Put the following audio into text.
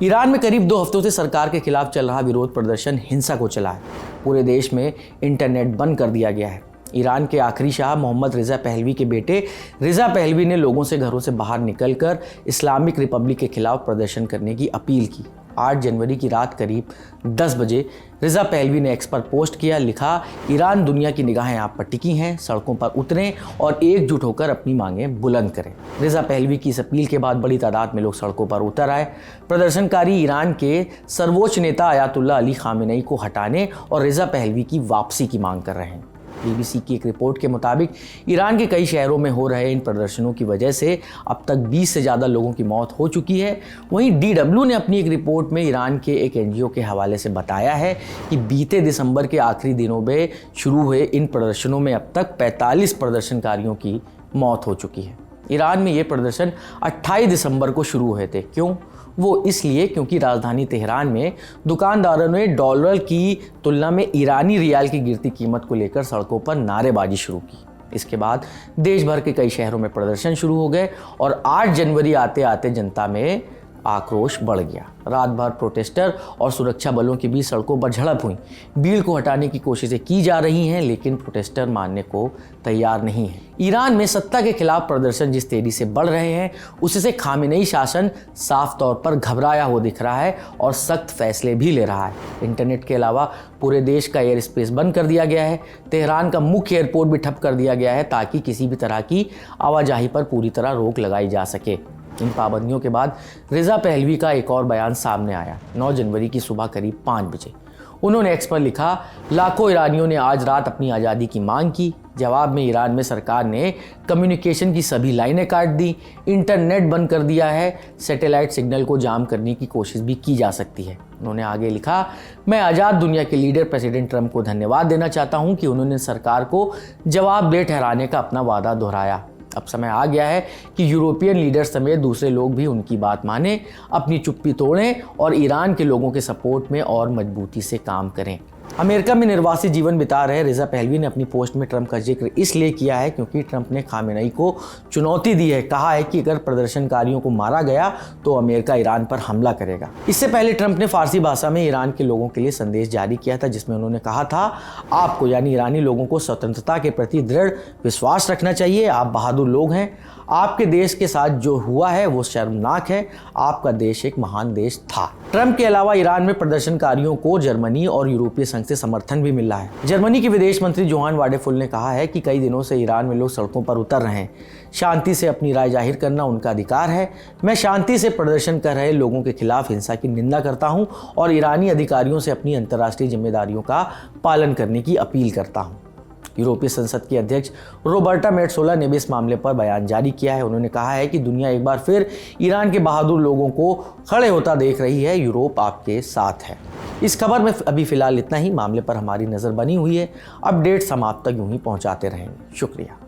Iran में करीब 2 हफ्तों से सरकार के खिलाफ चल रहा विरोध प्रदर्शन हिंसा को चला है। पूरे देश में इंटरनेट बंद कर दिया गया है। ईरान के आखिरी शाह मोहम्मद रिजा पहलवी के बेटे रिजा पहलवी ने लोगों से घरों से बाहर निकलकर इस्लामिक रिपब्लिक के खिलाफ प्रदर्शन करने की अपील की। 8 जनवरी की रात करीब 10 बजे रिजा पहलवी ने एक्स पर पोस्ट किया, लिखा, ईरान दुनिया की निगाहें आप पर टिकी हैं, सड़कों पर उतरें और एकजुट होकर अपनी मांगें बुलंद करें। रिजा पहलवी की इस अपील के बाद बड़ी तादाद में लोग सड़कों पर उतर आए। प्रदर्शनकारी ईरान के सर्वोच्च नेता अयातुल्लाह अली खामेनेई को हटाने और रिजा पहलवी की वापसी की मांग कर रहे हैं। BBC की एक रिपोर्ट के मुताबिक ईरान के कई शहरों में हो रहे इन प्रदर्शनों की वजह से अब तक 20 से ज़्यादा लोगों की मौत हो चुकी है। वहीं DW ने अपनी एक रिपोर्ट में ईरान के एक NGO के हवाले से बताया है कि बीते दिसंबर के आखिरी दिनों में शुरू हुए इन प्रदर्शनों में अब तक 45 प्रदर्शनकारियों की मौत हो चुकी है। ईरान में ये प्रदर्शन 28 दिसंबर को शुरू हुए थे। क्यों? वो इसलिए क्योंकि राजधानी तेहरान में दुकानदारों ने डॉलर की तुलना में ईरानी रियाल की गिरती कीमत को लेकर सड़कों पर नारेबाजी शुरू की। इसके बाद देश भर के कई शहरों में प्रदर्शन शुरू हो गए और 8 जनवरी आते आते जनता में आक्रोश बढ़ गया। रात भर प्रोटेस्टर और सुरक्षा बलों के बीच सड़कों पर झड़प हुई। भीड़ को हटाने की कोशिशें की जा रही हैं, लेकिन प्रोटेस्टर मानने को तैयार नहीं है। ईरान में सत्ता के खिलाफ प्रदर्शन जिस तेजी से बढ़ रहे हैं, उससे खामेनेई शासन साफ तौर पर घबराया हुआ दिख रहा है और सख्त फैसले भी ले रहा है। इंटरनेट के अलावा पूरे देश का एयर स्पेस बंद कर दिया गया है। तेहरान का मुख्य एयरपोर्ट भी ठप कर दिया गया है ताकि किसी भी तरह की आवाजाही पर पूरी तरह रोक लगाई जा सके। इन पाबंदियों के बाद रिजा पहलवी का एक और बयान सामने आया। 9 जनवरी की सुबह करीब 5 बजे उन्होंने एक्स पर लिखा, लाखों ईरानियों ने आज रात अपनी आज़ादी की मांग की। जवाब में ईरान में सरकार ने कम्युनिकेशन की सभी लाइनें काट दी, इंटरनेट बंद कर दिया है, सैटेलाइट सिग्नल को जाम करने की कोशिश भी की जा सकती है। उन्होंने आगे लिखा, मैं आज़ाद दुनिया के लीडर प्रेसिडेंट ट्रंप को धन्यवाद देना चाहता हूं कि उन्होंने सरकार को जवाबदेह ठहराने का अपना वादा दोहराया। अब समय आ गया है कि यूरोपियन लीडर्स समेत दूसरे लोग भी उनकी बात मानें, अपनी चुप्पी तोड़ें और ईरान के लोगों के सपोर्ट में और मजबूती से काम करें। अमेरिका में निर्वासित जीवन बिता रहे रिजा पहलवी ने अपनी पोस्ट में ट्रंप का जिक्र इसलिए किया है क्योंकि ट्रंप ने खामेनेई को चुनौती दी है। कहा है कि अगर प्रदर्शनकारियों को मारा गया तो अमेरिका ईरान पर हमला करेगा। इससे पहले ट्रंप ने फारसी भाषा में ईरान के लोगों के लिए संदेश जारी किया था, जिसमें उन्होंने कहा था, आपको यानी ईरानी लोगों को स्वतंत्रता के प्रति दृढ़ विश्वास रखना चाहिए। आप बहादुर लोग हैं। आपके देश के साथ जो हुआ है वो शर्मनाक है। आपका देश एक महान देश था। ट्रंप के अलावा ईरान में प्रदर्शनकारियों को जर्मनी और यूरोपीय संघ से समर्थन भी मिल रहा है। जर्मनी के विदेश मंत्री जोहान वाडेफुल ने कहा है कि कई दिनों से ईरान में लोग सड़कों पर उतर रहे हैं। शांति से अपनी राय जाहिर करना उनका अधिकार है। मैं शांति से प्रदर्शन कर रहे लोगों के खिलाफ हिंसा की निंदा करता हूं और ईरानी अधिकारियों से अपनी अंतर्राष्ट्रीय जिम्मेदारियों का पालन करने की अपील करता हूं। यूरोपीय संसद की अध्यक्ष रोबर्टा मेट्सोला ने भी इस मामले पर बयान जारी किया है। उन्होंने कहा है कि दुनिया एक बार फिर ईरान के बहादुर लोगों को खड़े होता देख रही है। यूरोप आपके साथ है। इस खबर में अभी फिलहाल इतना ही। मामले पर हमारी नज़र बनी हुई है। अपडेट्स हम आप तक यूं ही पहुंचाते रहेंगे। शुक्रिया।